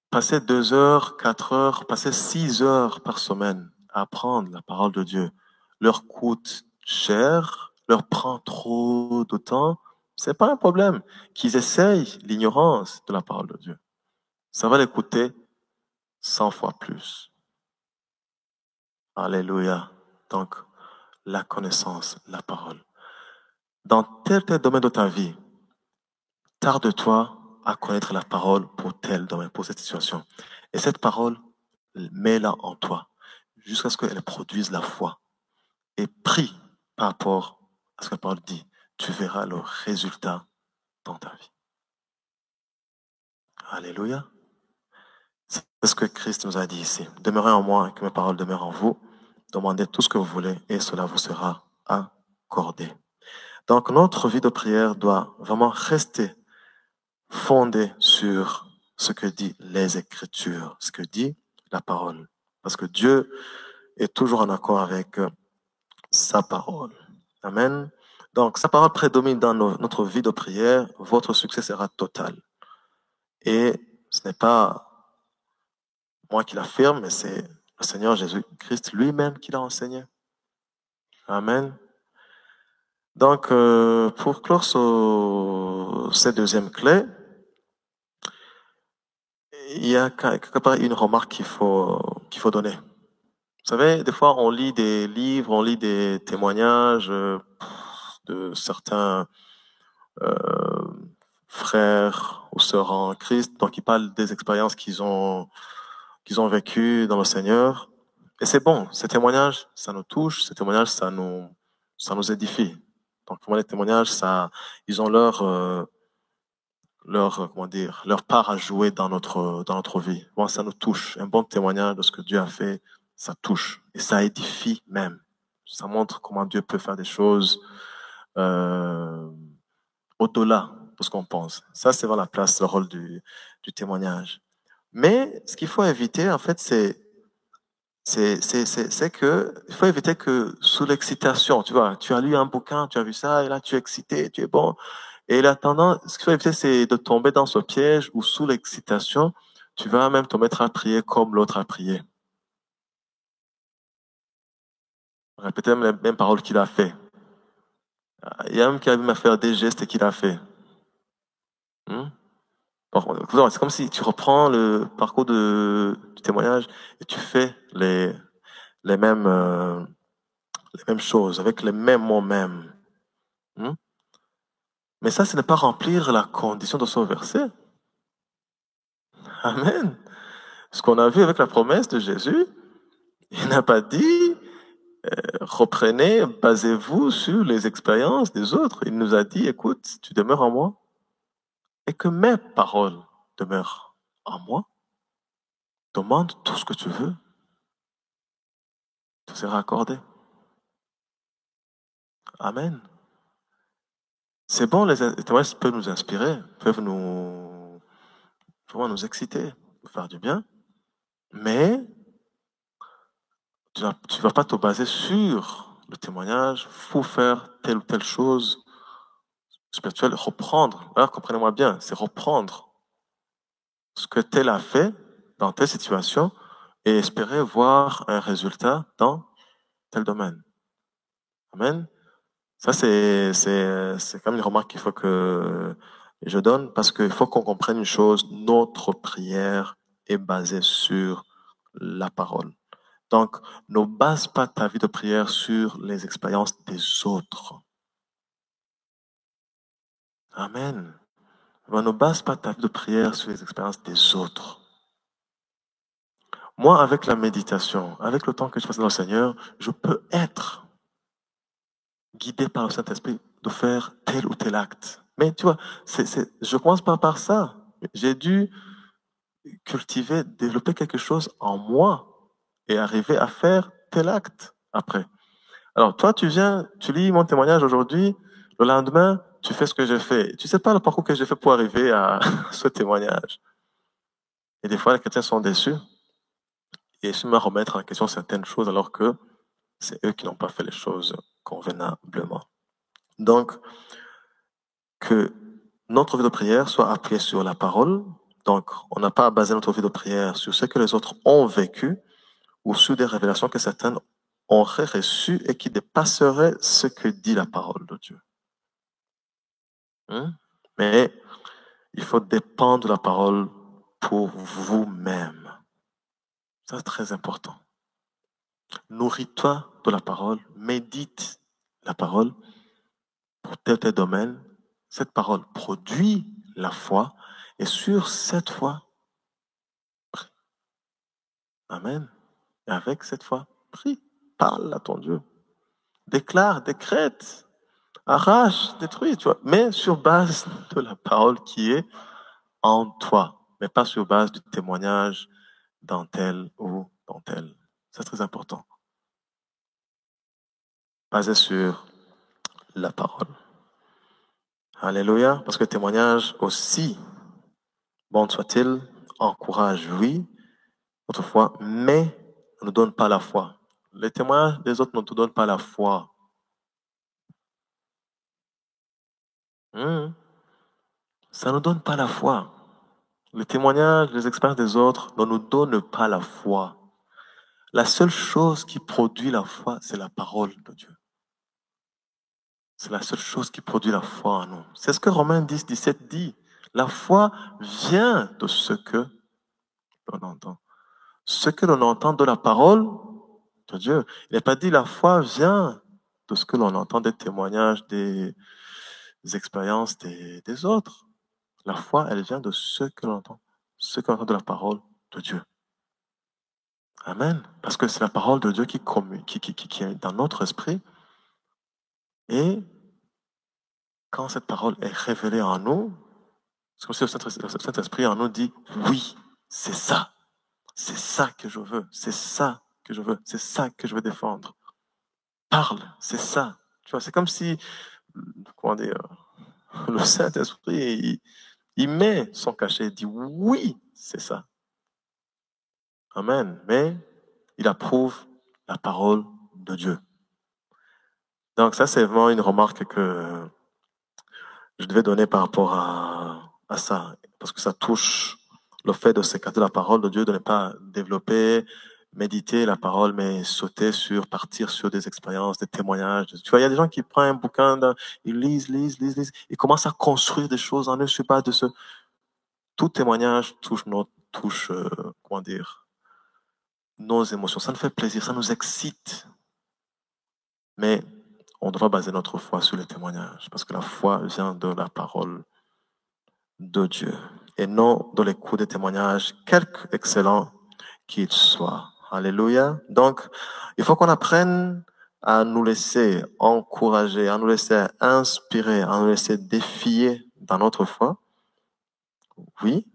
passer 2 heures, 4 heures, passer 6 heures par semaine à apprendre la parole de Dieu leur coûte cher, leur prend trop de temps, c'est pas un problème. Qu'ils essayent l'ignorance de la parole de Dieu. Ça va les coûter 100 fois plus. Alléluia. Donc, la connaissance, la parole. Dans tel domaine de ta vie, tarde-toi à connaître la parole pour tel domaine, pour cette situation. Et cette parole, mets-la en toi, jusqu'à ce qu'elle produise la foi. Et prie par rapport à ce que la parole dit. Tu verras le résultat dans ta vie. Alléluia. C'est ce que Christ nous a dit ici. Demeurez en moi et que mes paroles demeurent en vous. Demandez tout ce que vous voulez et cela vous sera accordé. Donc notre vie de prière doit vraiment rester fondée sur ce que dit les Écritures, ce que dit la parole. Parce que Dieu est toujours en accord avec sa parole. Amen. Donc, sa parole prédomine dans notre vie de prière, votre succès sera total. Et ce n'est pas moi qui l'affirme, mais c'est le Seigneur Jésus-Christ lui-même qui l'a enseigné. Amen. Donc, pour clore cette deuxième clé, il y a quelque part une remarque qu'il faut donner. Vous savez, des fois, on lit des livres, on lit des témoignages de certains frères ou sœurs en Christ, donc ils parlent des expériences qu'ils ont vécues dans le Seigneur. Et c'est bon, ces témoignages, ça nous touche, ces témoignages, ça nous édifie. Donc, pour moi, les témoignages, ils ont leur part à jouer dans notre vie. Bon, ça nous touche. Un bon témoignage de ce que Dieu a fait, ça touche. Et ça édifie même. Ça montre comment Dieu peut faire des choses au-delà de ce qu'on pense. Ça, c'est vraiment la place, le rôle du témoignage. Mais ce qu'il faut éviter, en fait, c'est que il faut éviter que sous l'excitation, tu vois, tu as lu un bouquin, tu as vu ça, et là tu es excité, tu es bon. Et là, ce qu'il faut éviter, c'est de tomber dans ce piège où sous l'excitation, tu vas même te mettre à prier comme l'autre a prié. Répéter même les mêmes paroles qu'il a fait. Il y a même qui a vu me faire des gestes qu'il a fait. Bon, c'est comme si tu reprends le parcours du témoignage et tu fais les mêmes choses, avec les mêmes mots même. Mais ça, ce n'est pas remplir la condition de ce verset. Amen. Ce qu'on a vu avec la promesse de Jésus, il n'a pas dit reprenez, basez-vous sur les expériences des autres. Il nous a dit, écoute, tu demeures en moi et que mes paroles demeurent en moi. Demande tout ce que tu veux, te sera accordé. Amen. C'est bon, les témoignages peuvent nous inspirer, peuvent vraiment nous exciter, nous faire du bien, mais tu ne vas pas te baser sur le témoignage pour faire telle ou telle chose spirituelle, reprendre. Alors, comprenez-moi bien, c'est reprendre ce que tel a fait dans telle situation et espérer voir un résultat dans tel domaine. Amen. Ça, c'est comme une remarque qu'il faut que je donne parce qu'il faut qu'on comprenne une chose, notre prière est basée sur la parole. Donc, ne base pas ta vie de prière sur les expériences des autres. Amen. Ne base pas ta vie de prière sur les expériences des autres. Moi, avec la méditation, avec le temps que je passe dans le Seigneur, je peux être guidé par le Saint-Esprit de faire tel ou tel acte. Mais tu vois, je commence pas par ça. J'ai dû cultiver, développer quelque chose en moi et arriver à faire tel acte après. Alors, toi, tu viens, tu lis mon témoignage aujourd'hui, le lendemain, tu fais ce que j'ai fait. Tu sais pas le parcours que j'ai fait pour arriver à ce témoignage. Et des fois, les chrétiens sont déçus et se mettent à remettre en question certaines choses alors que c'est eux qui n'ont pas fait les choses convenablement. Donc, que notre vie de prière soit appuyée sur la parole. Donc, on n'a pas à baser notre vie de prière sur ce que les autres ont vécu ou sur des révélations que certains auraient reçues et qui dépasseraient ce que dit la parole de Dieu. Mais il faut dépendre de la parole pour vous-même. Ça, c'est très important. Nourris-toi de la parole, médite la parole pour tel domaine. Cette parole produit la foi et sur cette foi, prie. Amen. Et avec cette foi, prie, parle à ton Dieu. Déclare, décrète, arrache, détruis, tu vois, mais sur base de la parole qui est en toi, mais pas sur base du témoignage dans tel ou dans tel. C'est très important. Basé sur la parole. Alléluia, parce que le témoignage aussi, bon soit-il, encourage, oui, notre foi, mais ne donne pas la foi. Les témoignages des autres ne te donnent pas la foi. Ça ne nous donne pas la foi. Les témoignages, les expériences des autres ne nous donnent pas la foi. La seule chose qui produit la foi, c'est la parole de Dieu. C'est la seule chose qui produit la foi en nous. C'est ce que Romains 10, 17 dit. La foi vient de ce que l'on entend. Ce que l'on entend de la parole de Dieu. Il n'est pas dit la foi vient de ce que l'on entend des témoignages, des expériences des autres. La foi, elle vient de ce que l'on entend. Ce que l'on entend de la parole de Dieu. Amen. Parce que c'est la parole de Dieu qui est dans notre esprit. Et quand cette parole est révélée en nous, c'est comme si le Saint-Esprit en nous dit, oui, c'est ça. C'est ça que je veux. C'est ça que je veux. C'est ça que je veux défendre. Parle, c'est ça. Tu vois, c'est comme si, comment dire, le Saint-Esprit, il met son cachet, il dit, oui, c'est ça. Amen. Mais il approuve la parole de Dieu. Donc ça, c'est vraiment une remarque que je devais donner par rapport à ça, parce que ça touche le fait de s'écarter de la parole de Dieu, de ne pas développer, méditer la parole, mais sauter sur, partir sur des expériences, des témoignages. Tu vois, il y a des gens qui prennent un bouquin, ils lisent, ils commencent à construire des choses en eux, je sais pas, tout témoignage touche, comment dire, nos émotions. Ça nous fait plaisir, ça nous excite. Mais on doit baser notre foi sur les témoignages, parce que la foi vient de la parole de Dieu, et non de l'écoute des témoignages, quelque excellents qu'ils soient. Alléluia. Donc, il faut qu'on apprenne à nous laisser encourager, à nous laisser inspirer, à nous laisser défier dans notre foi. Oui,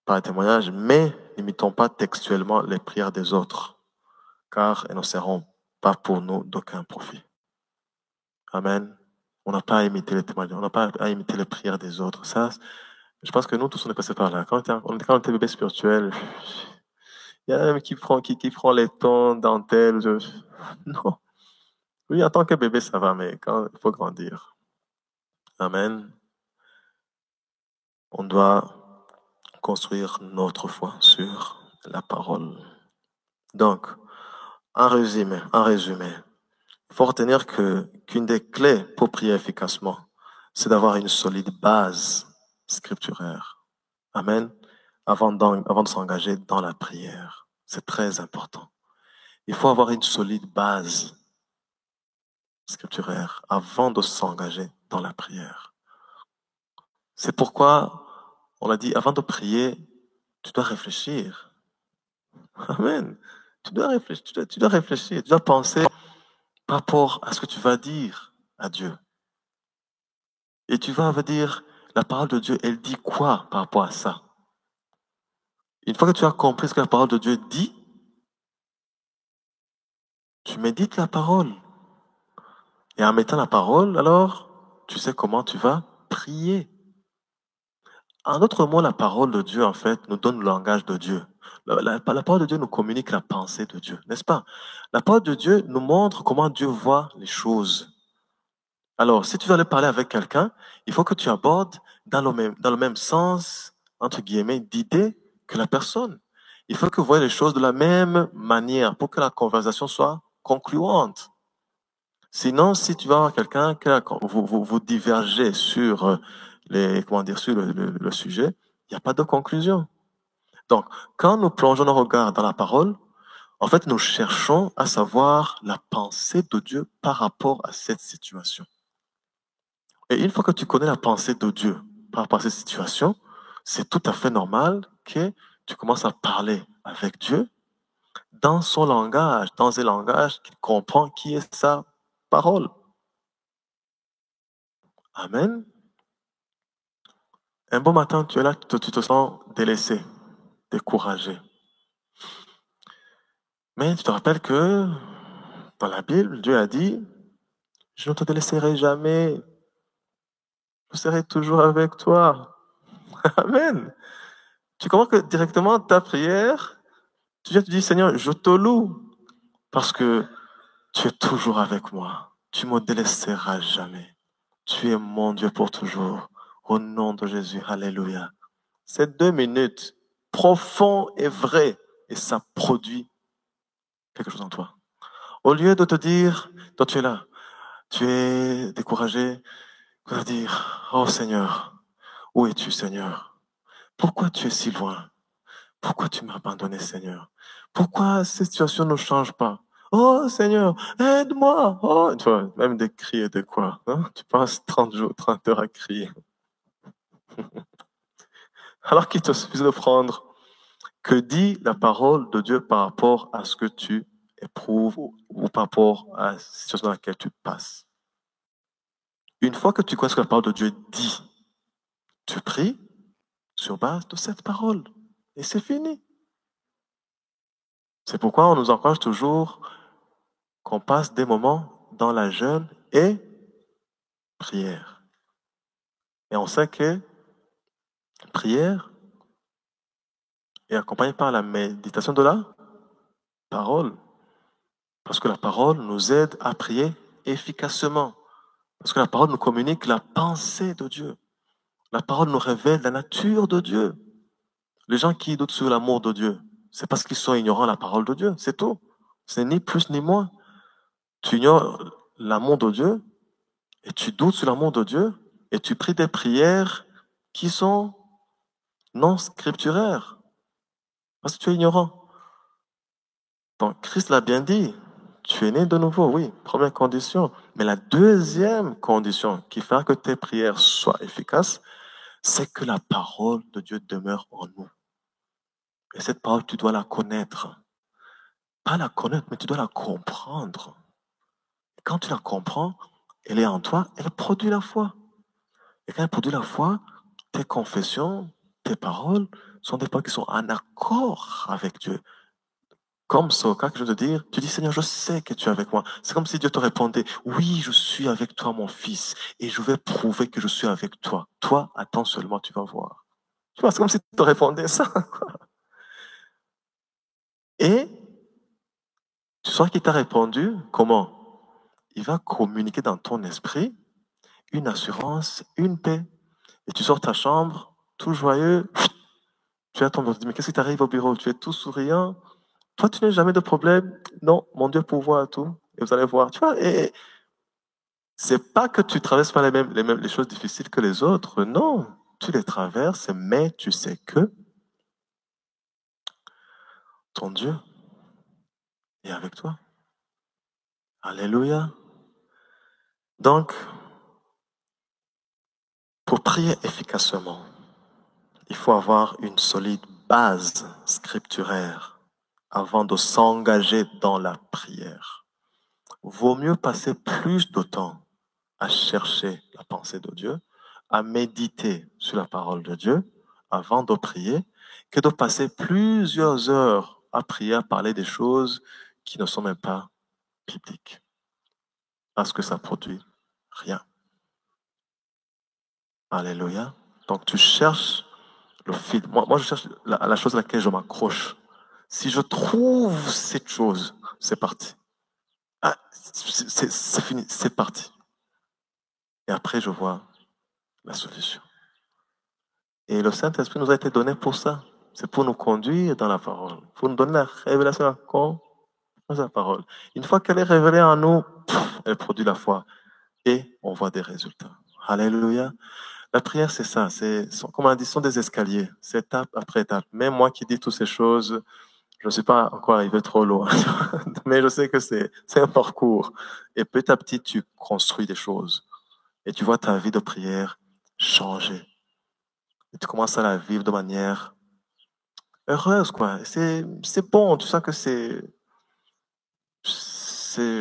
par les témoignages, mais n'imitons pas textuellement les prières des autres, car elles ne seront pas pour nous d'aucun profit. Amen. On n'a pas à imiter les témoignages, on n'a pas à imiter les prières des autres. Ça, je pense que nous tous, on est passés par là. Quand on était bébé spirituel, il y en a même qui prend les tons dentelles. Non. Oui, en tant que bébé, ça va, mais quand il faut grandir. Amen. On doit construire notre foi sur la parole. Donc, en résumé, il faut retenir qu'une des clés pour prier efficacement, c'est d'avoir une solide base scripturaire. Amen. Avant de s'engager dans la prière. C'est très important. Il faut avoir une solide base scripturaire avant de s'engager dans la prière. C'est pourquoi on a dit, avant de prier, tu dois réfléchir. Amen. Tu dois réfléchir, tu dois penser par rapport à ce que tu vas dire à Dieu. Et tu vas dire, la parole de Dieu, elle dit quoi par rapport à ça? Une fois que tu as compris ce que la parole de Dieu dit, tu médites la parole. Et en mettant la parole, alors, tu sais comment tu vas prier. En d'autres mots, la parole de Dieu, en fait, nous donne le langage de Dieu. La parole de Dieu nous communique la pensée de Dieu, n'est-ce pas? La parole de Dieu nous montre comment Dieu voit les choses. Alors, si tu veux aller parler avec quelqu'un, il faut que tu abordes dans le même sens, entre guillemets, d'idée que la personne. Il faut que vous voyez les choses de la même manière pour que la conversation soit concluante. Sinon, si tu vas avoir quelqu'un que vous divergez sur sur le sujet, il n'y a pas de conclusion. Donc, quand nous plongeons nos regards dans la parole, en fait, nous cherchons à savoir la pensée de Dieu par rapport à cette situation. Et une fois que tu connais la pensée de Dieu par rapport à cette situation, c'est tout à fait normal que tu commences à parler avec Dieu dans son langage, dans un langage qu'il comprend qui est sa parole. Amen. Un bon matin, tu es là, tu te sens délaissé, découragé. Mais tu te rappelles que dans la Bible, Dieu a dit, je ne te délaisserai jamais, je serai toujours avec toi. Amen. Tu comprends que directement ta prière, tu viens te dire, Seigneur, je te loue parce que tu es toujours avec moi. Tu ne me délaisseras jamais. Tu es mon Dieu pour toujours. Au nom de Jésus, alléluia. C'est 2 minutes, profond et vrai, et ça produit quelque chose en toi. Au lieu de te dire, toi tu es là, tu es découragé, tu vas dire, oh Seigneur, où es-tu Seigneur? Pourquoi tu es si loin? Pourquoi tu m'as abandonné Seigneur? Pourquoi cette situation ne change pas? Oh Seigneur, aide-moi! Oh, tu vois, même des cris et de quoi? Hein? Tu passes 30 jours, 30 heures à crier. Alors qu'il te suffit de prendre que dit la parole de Dieu par rapport à ce que tu éprouves ou par rapport à la situation dans laquelle tu passes. Une fois que tu connais ce que la parole de Dieu dit, tu pries sur base de cette parole. Et c'est fini. C'est pourquoi on nous encourage toujours qu'on passe des moments dans la jeûne et prière. Et on sait que prière est accompagnée par la méditation de la parole. Parce que la parole nous aide à prier efficacement. Parce que la parole nous communique la pensée de Dieu. La parole nous révèle la nature de Dieu. Les gens qui doutent sur l'amour de Dieu, c'est parce qu'ils sont ignorants de la parole de Dieu. C'est tout. Ce n'est ni plus ni moins. Tu ignores l'amour de Dieu et tu doutes sur l'amour de Dieu et tu pries des prières qui sont non scripturaires. Parce que tu es ignorant. Donc, Christ l'a bien dit. Tu es né de nouveau, oui, première condition. Mais la deuxième condition qui fera que tes prières soient efficaces, c'est que la parole de Dieu demeure en nous. Et cette parole, tu dois la connaître. Pas la connaître, mais tu dois la comprendre. Et quand tu la comprends, elle est en toi, elle produit la foi. Et quand elle produit la foi, tes confessions, tes paroles sont des paroles qui sont en accord avec Dieu. Comme Soka, que je veux te dire, tu dis Seigneur, je sais que tu es avec moi. C'est comme si Dieu te répondait, oui, je suis avec toi, mon fils, et je vais prouver que je suis avec toi. Toi, attends seulement, tu vas voir. Tu vois, c'est comme si tu te répondais ça. Et tu sens qu'il t'a répondu, comment? Il va communiquer dans ton esprit une assurance, une paix. Et tu sors de ta chambre, tout joyeux, tu as ton bureau, mais qu'est-ce qui t'arrive au bureau? Tu es tout souriant. Toi, tu n'as jamais de problème. Non, mon Dieu pourvoit à tout. Et vous allez voir. Tu vois, et c'est pas que tu traverses pas les choses difficiles que les autres. Non, tu les traverses, mais tu sais que ton Dieu est avec toi. Alléluia. Donc, pour prier efficacement, il faut avoir une solide base scripturaire avant de s'engager dans la prière. Vaut mieux passer plus de temps à chercher la pensée de Dieu, à méditer sur la parole de Dieu avant de prier, que de passer plusieurs heures à prier, à parler des choses qui ne sont même pas bibliques. Parce que ça produit rien. Alléluia. Donc tu cherches le fil. Moi je cherche la chose à laquelle je m'accroche. Si je trouve cette chose, c'est parti. Ah, c'est fini, c'est parti. Et après, je vois la solution. Et le Saint-Esprit nous a été donné pour ça. C'est pour nous conduire dans la parole. Pour nous donner la révélation dans la parole. Une fois qu'elle est révélée en nous, elle produit la foi. Et on voit des résultats. Alléluia. La prière, c'est ça. Comme on a dit, ce sont des escaliers. C'est étape après étape. Même moi qui dis toutes ces choses, je ne suis pas encore arrivé trop loin. Mais je sais que c'est un parcours. Et petit à petit, tu construis des choses. Et tu vois ta vie de prière changer. Et tu commences à la vivre de manière heureuse, quoi. C'est bon. Tu sens que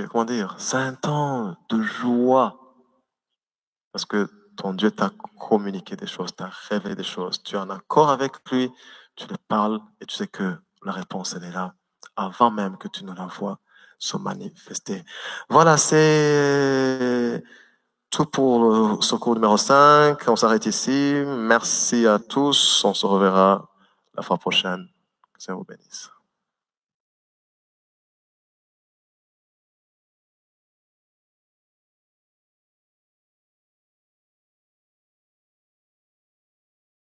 comment dire, c'est un temps de joie. Parce que ton Dieu t'a communiqué des choses, t'a révélé des choses. Tu es en accord avec lui, tu lui parles et tu sais que la réponse, elle est là, avant même que tu ne la vois se manifester. Voilà, c'est tout pour ce cours numéro 5. On s'arrête ici. Merci à tous. On se reverra la fois prochaine. Que ça vous bénisse.